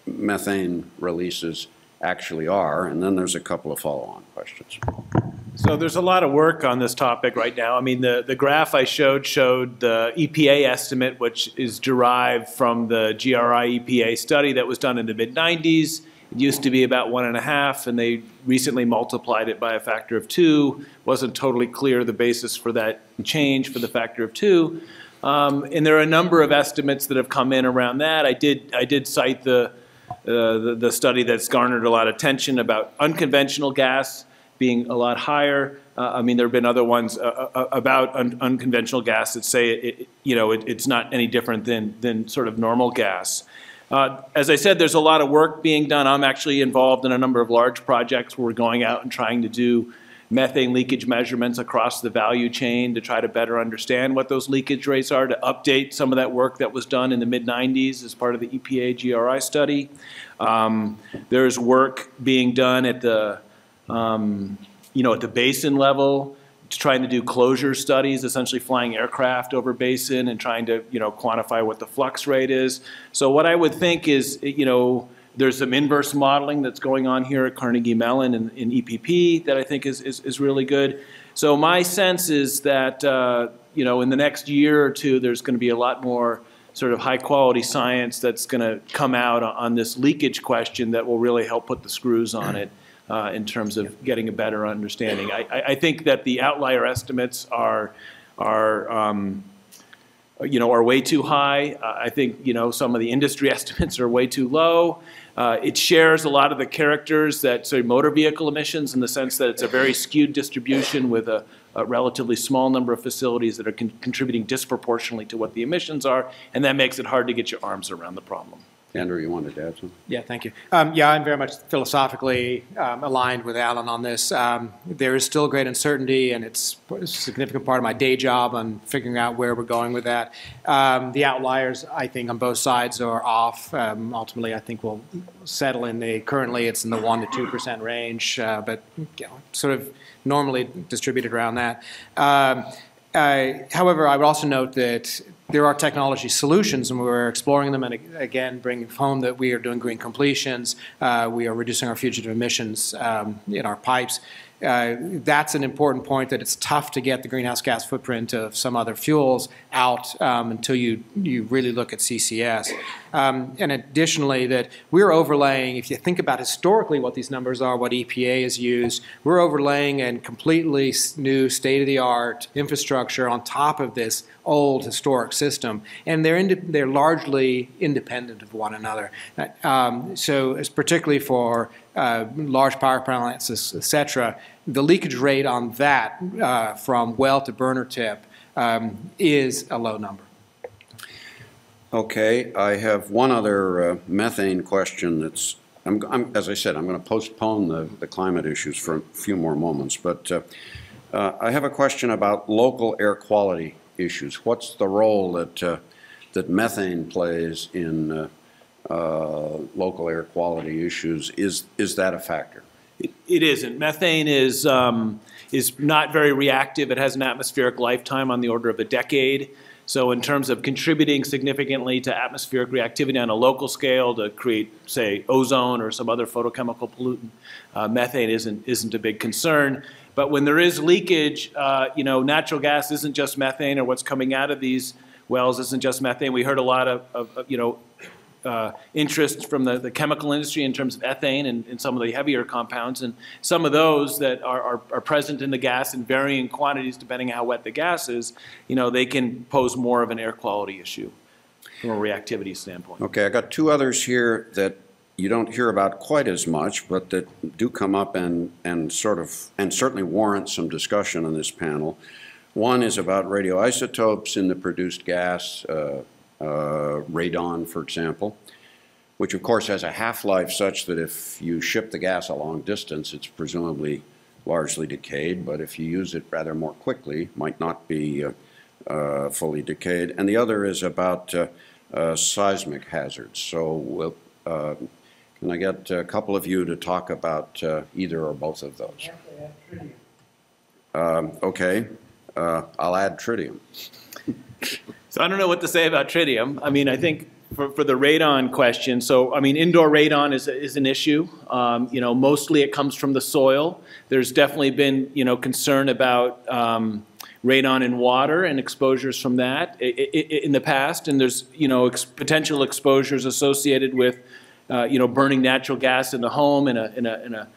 methane releases actually are? And then there's a couple of follow-on questions. So there's a lot of work on this topic right now. I mean, the graph I showed the EPA estimate, which is derived from the GRI EPA study that was done in the mid-90s. It used to be about 1.5, and they recently multiplied it by a factor of 2. Wasn't totally clear the basis for that change for the factor of 2. And there are a number of estimates that have come in around that. I did cite the study that's garnered a lot of attention about unconventional gas being a lot higher. I mean, there have been other ones about unconventional gas that say it's not any different than sort of normal gas. As I said, there's a lot of work being done. I'm actually involved in a number of large projects where we're going out and trying to do methane leakage measurements across the value chain to try to better understand what those leakage rates are, to update some of that work that was done in the mid-90s as part of the EPA GRI study. There's work being done at the at the basin level, trying to do closure studies, essentially flying aircraft over basin and trying to, quantify what the flux rate is. So what I would think is, there's some inverse modeling that's going on here at Carnegie Mellon in EPP that I think is really good. So my sense is that, in the next year or two, there's going to be a lot more sort of high quality science that's going to come out on this leakage question that will really help put the screws on it. In terms of getting a better understanding. I think that the outlier estimates are way too high. I think, some of the industry estimates are way too low. It shares a lot of the characters that, motor vehicle emissions, in the sense that it's a very skewed distribution with a relatively small number of facilities that are contributing disproportionately to what the emissions are, and that makes it hard to get your arms around the problem. Andrew, you wanted to add something? Yeah, thank you. Yeah, I'm very much philosophically aligned with Alan on this. There is still great uncertainty, and it's a significant part of my day job on figuring out where we're going with that. The outliers, I think, on both sides are off. Ultimately, I think we'll settle in currently it's in the 1% to 2% range, but sort of normally distributed around that. However, I would also note that there are technology solutions, and we're exploring them, and again, bringing home that we are doing green completions. We are reducing our fugitive emissions in our pipes. That's an important point, that it's tough to get the greenhouse gas footprint of some other fuels out until you really look at CCS. And additionally, that we're overlaying, if you think about historically what these numbers are, what EPA has used, we're overlaying a completely new state-of-the-art infrastructure on top of this old historic system, and they're largely independent of one another. So it's particularly for large power plants, et cetera, the leakage rate on that from well to burner tip is a low number. Okay, I have one other methane question that's, as I said, I'm going to postpone the climate issues for a few more moments, but I have a question about local air quality issues. What's the role that methane plays in local air quality issues? Is that a factor? It isn't. Methane is not very reactive. It has an atmospheric lifetime on the order of a decade. So in terms of contributing significantly to atmospheric reactivity on a local scale to create, say, ozone or some other photochemical pollutant, methane isn't a big concern. But when there is leakage, natural gas isn't just methane, or what's coming out of these wells isn't just methane. We heard a lot of interest from the chemical industry in terms of ethane and some of the heavier compounds, and some of those that are present in the gas in varying quantities depending on how wet the gas is, they can pose more of an air quality issue from a reactivity standpoint. Okay, I got two others here that you don't hear about quite as much, but that do come up and certainly warrant some discussion on this panel. One is about radioisotopes in the produced gas, radon, for example, which of course has a half-life such that if you ship the gas a long distance, it's presumably largely decayed, but if you use it rather more quickly, might not be fully decayed. And the other is about seismic hazards. So can I get a couple of you to talk about either or both of those? Okay, I'll add tritium. So I don't know what to say about tritium. I mean, I think for the radon question, so I mean, indoor radon is an issue. You know, mostly it comes from the soil. There's definitely been, you know, concern about radon in water and exposures from that in the past, and there's, you know, potential exposures associated with, you know, burning natural gas in the home in a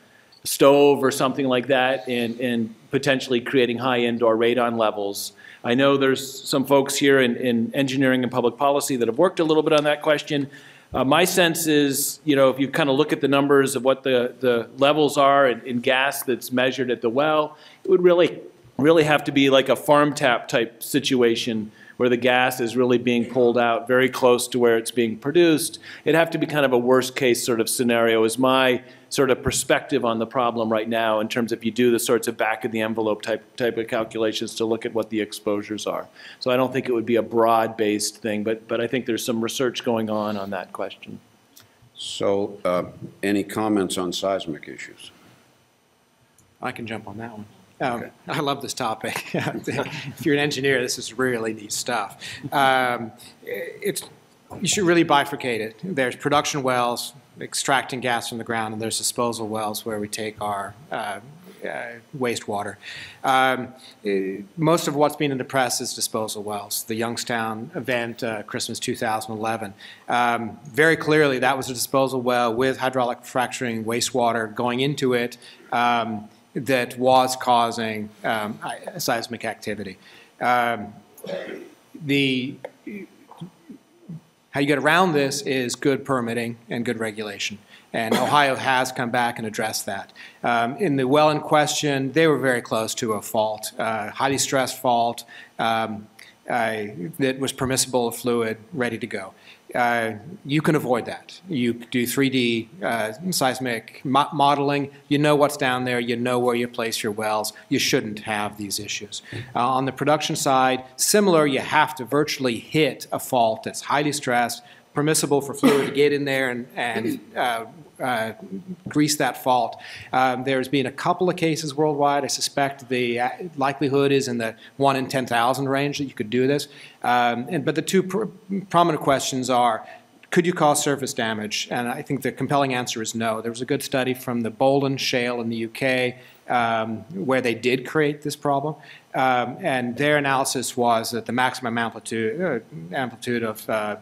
stove or something like that, and potentially creating high indoor radon levels. I know there's some folks here in engineering and public policy that have worked a little bit on that question. My sense is, you know, if you kind of look at the numbers of what the levels are in gas that's measured at the well, it would really have to be like a farm tap type situation where the gas is really being pulled out very close to where it's being produced. It'd have to be kind of a worst case sort of scenario is my sort of perspective on the problem right now in terms of you do the sorts of back of the envelope type of calculations to look at what the exposures are. So I don't think it would be a broad-based thing, but I think there's some research going on that question. So any comments on seismic issues? I can jump on that one. Okay. I love this topic. If you're an engineer, this is really neat stuff. You should really bifurcate it. There's production wells extracting gas from the ground, and there's disposal wells where we take our wastewater. Most of what's been in the press is disposal wells. The Youngstown event, Christmas 2011, very clearly that was a disposal well with hydraulic fracturing wastewater going into it that was causing seismic activity. How you get around this is good permitting and good regulation. And Ohio has come back and addressed that. In the well in question, they were very close to a fault, highly stressed fault that was permissible fluid, ready to go. You can avoid that. You do 3D seismic modeling. You know what's down there. You know where you place your wells. You shouldn't have these issues. On the production side, similar, you have to virtually hit a fault that's highly stressed, permissible for fluid to get in there and grease that fault. There's been a couple of cases worldwide. I suspect the likelihood is in the 1 in 10,000 range that you could do this. But the two prominent questions are, could you cause surface damage? And I think the compelling answer is no. There was a good study from the Bolden Shale in the UK where they did create this problem. And their analysis was that the maximum amplitude of the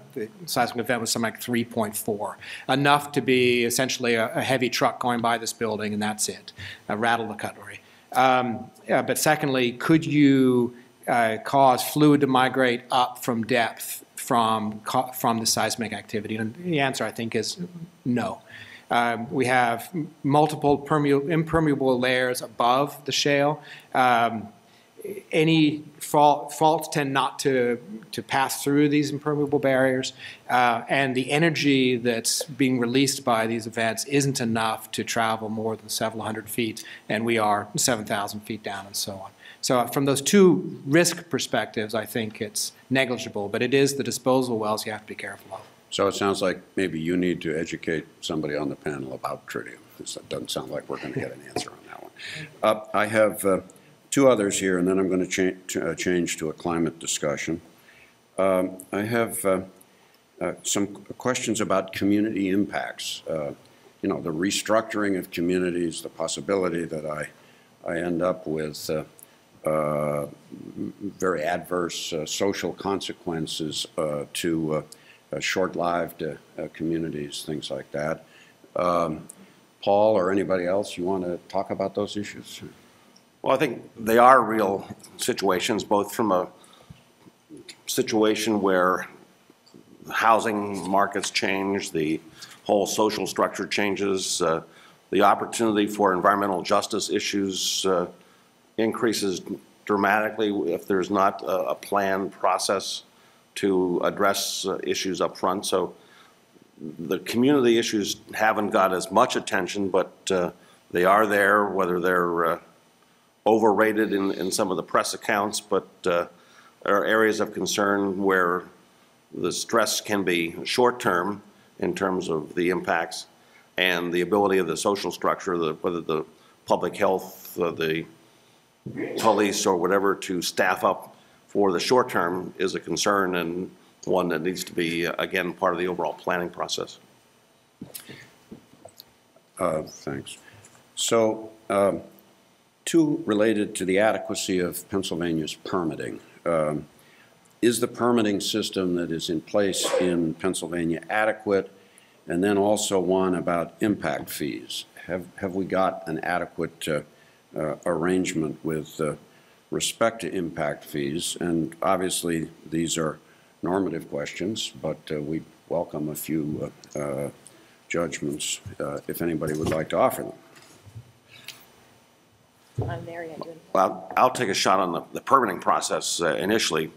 seismic event was something like 3.4, enough to be essentially a heavy truck going by this building, and that's it, rattle the cutlery. But secondly, could you cause fluid to migrate up from depth from the seismic activity? And the answer, I think, is no. We have multiple impermeable layers above the shale. Any faults tend not to pass through these impermeable barriers, and the energy that's being released by these events isn't enough to travel more than several hundred feet, and we are 7,000 feet down and so on. So from those two risk perspectives, I think it's negligible, but it is the disposal wells you have to be careful of. So it sounds like maybe you need to educate somebody on the panel about tritium. It doesn't sound like we're going to get an answer on that one. I have two others here, and then I'm going to change to a climate discussion. I have some questions about community impacts. You know, the restructuring of communities, the possibility that I end up with very adverse social consequences to short-lived communities, things like that. Paul or anybody else, you want to talk about those issues? Well, I think they are real situations, both from a situation where housing markets change, the whole social structure changes. The opportunity for environmental justice issues increases dramatically if there's not a planned process to address issues up front. So the community issues haven't got as much attention, but they are there, whether they're overrated in some of the press accounts, but there are areas of concern where the stress can be short-term in terms of the impacts and the ability of the social structure, whether the public health, the police or whatever, to staff up for the short term is a concern and one that needs to be, again, part of the overall planning process. Thanks. So, two related to the adequacy of Pennsylvania's permitting. Is the permitting system that is in place in Pennsylvania adequate? And then also one about impact fees. Have we got an adequate arrangement with respect to impact fees? And obviously these are normative questions, but we welcome a few judgments if anybody would like to offer them. I'm Mary. Well, I'll take a shot on the permitting process initially.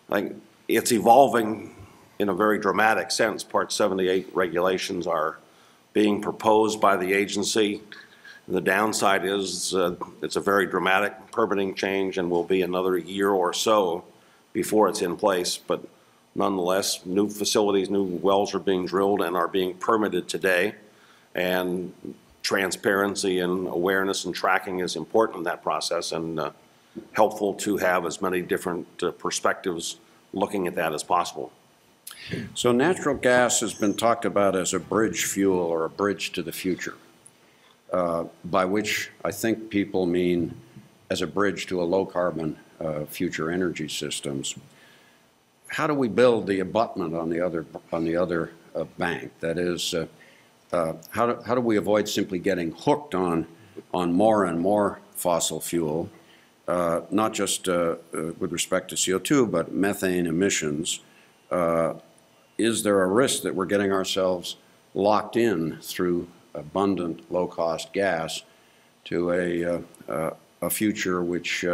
Like, it's evolving in a very dramatic sense. Part 78 regulations are being proposed by the agency. The downside is it's a very dramatic permitting change and will be another year or so before it's in place. But nonetheless, new facilities, new wells are being drilled and are being permitted today. And transparency and awareness and tracking is important in that process, and helpful to have as many different perspectives looking at that as possible. So natural gas has been talked about as a bridge fuel or a bridge to the future, by which I think people mean as a bridge to a low-carbon future energy systems. How do we build the abutment on the other bank? That is, how do we avoid simply getting hooked on more and more fossil fuel, not just with respect to CO2, but methane emissions? Is there a risk that we're getting ourselves locked in through abundant low-cost gas to a future which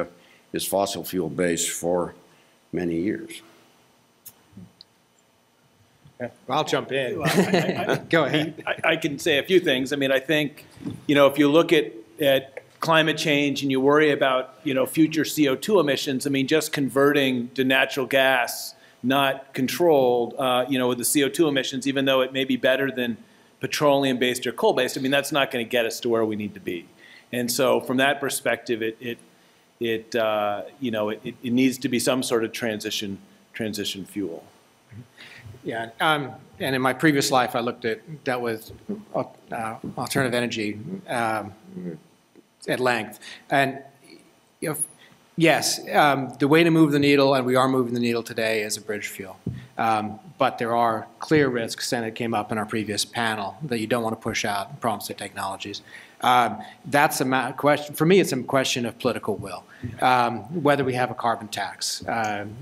is fossil fuel based for many years? I'll jump in. Go ahead. I can say a few things. I mean, I think, if you look at climate change and you worry about, future CO2 emissions, I mean, just converting to natural gas, not controlled, with the CO2 emissions, even though it may be better than petroleum-based or coal-based, I mean, that's not going to get us to where we need to be. And so from that perspective, it needs to be some sort of transition fuel. Yeah, and in my previous life, I dealt with alternative energy at length. And yes, the way to move the needle, and we are moving the needle today, is a bridge fuel. But there are clear risks, and it came up in our previous panel, that you don't want to push out promising technologies. That's a question. For me, it's a question of political will. Whether we have a carbon tax.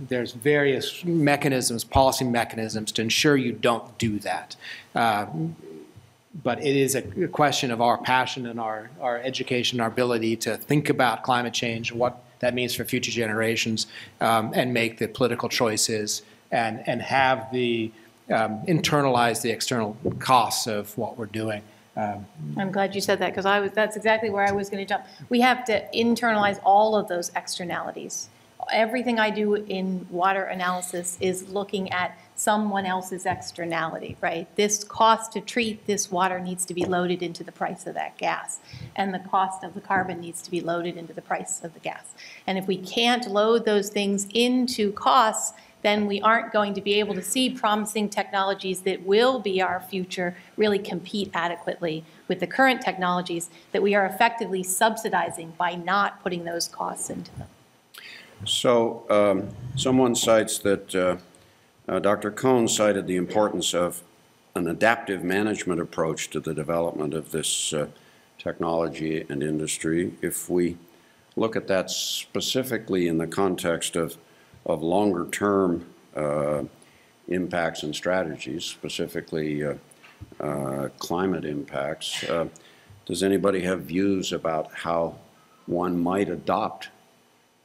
There's various mechanisms, policy mechanisms, to ensure you don't do that. But it is a question of our passion and our education, our ability to think about climate change, what that means for future generations, and make the political choices and have the internalize the external costs of what we're doing. I'm glad you said that, because that's exactly where I was going to jump. We have to internalize all of those externalities. Everything I do in water analysis is looking at someone else's externality, right? This cost to treat this water needs to be loaded into the price of that gas, and the cost of the carbon needs to be loaded into the price of the gas. And if we can't load those things into costs, then we aren't going to be able to see promising technologies that will be our future really compete adequately with the current technologies that we are effectively subsidizing by not putting those costs into them. So someone cites that Dr. Cohn cited the importance of an adaptive management approach to the development of this technology and industry. If we look at that specifically in the context of longer term impacts and strategies, specifically climate impacts. Does anybody have views about how one might adopt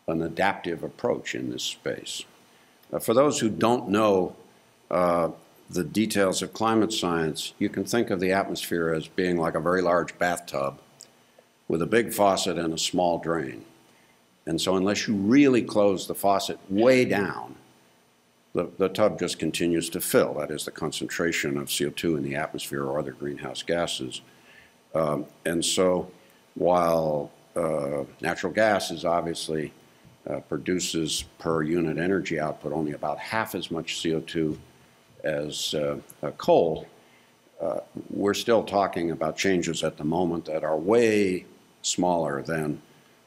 an adaptive approach in this space? For those who don't know the details of climate science, you can think of the atmosphere as being like a very large bathtub with a big faucet and a small drain. And so unless you really close the faucet way down, the tub just continues to fill. That is the concentration of CO2 in the atmosphere or other greenhouse gases. And so while natural gas is obviously produces per unit energy output only about half as much CO2 as coal, we're still talking about changes at the moment that are way smaller than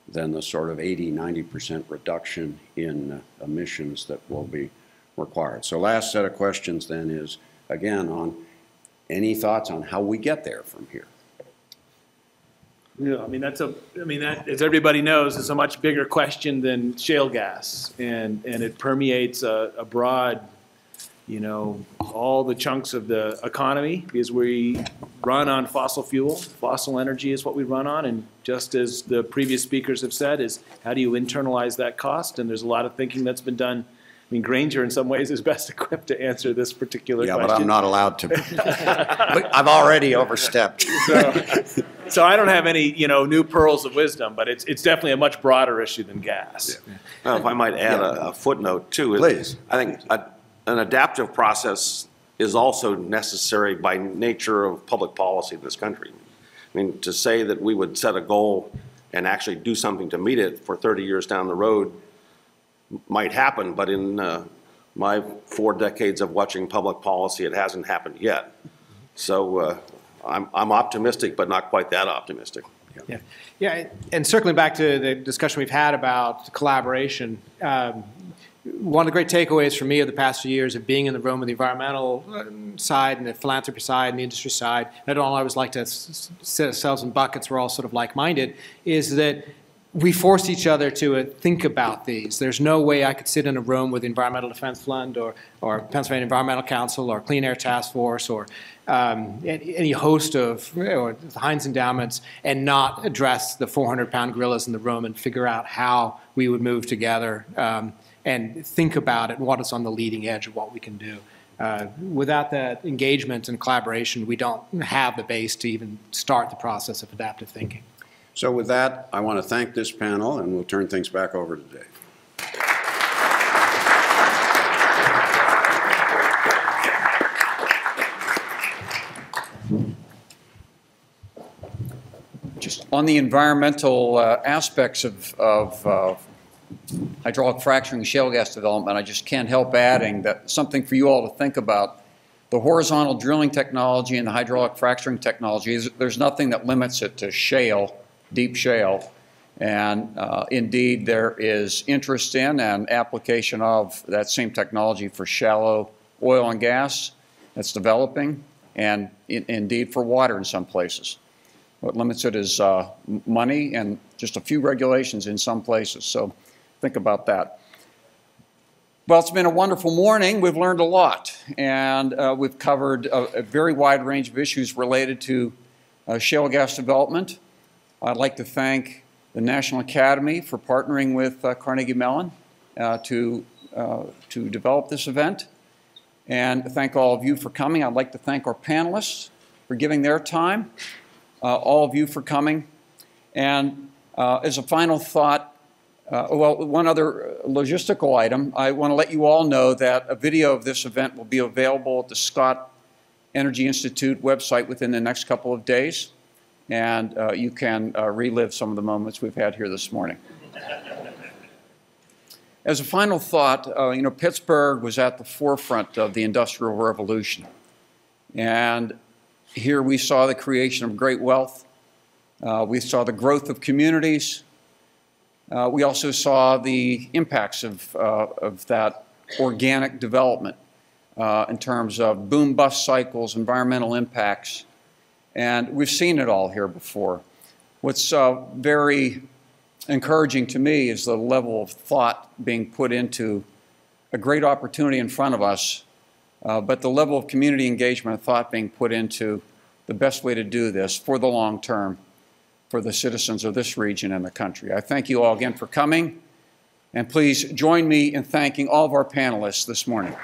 the sort of 80–90% reduction in emissions that will be required. So last set of questions then is, again, on any thoughts on how we get there from here? Yeah, I mean, that, as everybody knows, is a much bigger question than shale gas, and it permeates a broad, all the chunks of the economy, because we run on fossil fuel. Fossil energy is what we run on, and just as the previous speakers have said, is how do you internalize that cost? And there's a lot of thinking that's been done. I mean, Granger, in some ways, is best equipped to answer this particular question. Yeah, but I'm not allowed to. I've already overstepped. So I don't have any, new pearls of wisdom, but it's definitely a much broader issue than gas. Yeah. Well, if I might add a footnote, too. Please. I think an adaptive process is also necessary by nature of public policy in this country. I mean, to say that we would set a goal and actually do something to meet it for 30 years down the road might happen, but in my 4 decades of watching public policy, it hasn't happened yet. So I'm optimistic, but not quite that optimistic. Yeah, and circling back to the discussion we've had about collaboration, one of the great takeaways for me of the past few years of being in the room with the environmental side and the philanthropy side and the industry side, I don't always like to set ourselves in buckets, we're all sort of like-minded, is that we force each other to think about these. There's no way I could sit in a room with the Environmental Defense Fund or Pennsylvania Environmental Council or Clean Air Task Force or any host of or the Heinz endowments and not address the 400-pound gorillas in the room and figure out how we would move together and think about it and what is on the leading edge of what we can do. Without that engagement and collaboration, we don't have the base to even start the process of adaptive thinking. So with that, I want to thank this panel, and we'll turn things back over to Dave. Just on the environmental aspects of hydraulic fracturing shale gas development, I just can't help adding that something for you all to think about. The horizontal drilling technology and the hydraulic fracturing technology, there's nothing that limits it to shale, deep shale, and indeed there is interest in and application of that same technology for shallow oil and gas that's developing, and indeed for water in some places. What limits it is money and just a few regulations in some places, so think about that. Well, it's been a wonderful morning. We've learned a lot, and we've covered a very wide range of issues related to shale gas development. I'd like to thank the National Academy for partnering with Carnegie Mellon to develop this event, and thank all of you for coming. I'd like to thank our panelists for giving their time, all of you for coming, and as a final thought, well, one other logistical item, I want to let you all know that a video of this event will be available at the Scott Energy Institute website within the next couple of days. And you can relive some of the moments we've had here this morning. As a final thought, Pittsburgh was at the forefront of the Industrial Revolution. And here we saw the creation of great wealth. We saw the growth of communities. We also saw the impacts of that organic development in terms of boom-bust cycles, environmental impacts. And we've seen it all here before. What's very encouraging to me is the level of thought being put into a great opportunity in front of us but the level of community engagement and thought being put into the best way to do this for the long term for the citizens of this region and the country. I thank you all again for coming, and please join me in thanking all of our panelists this morning.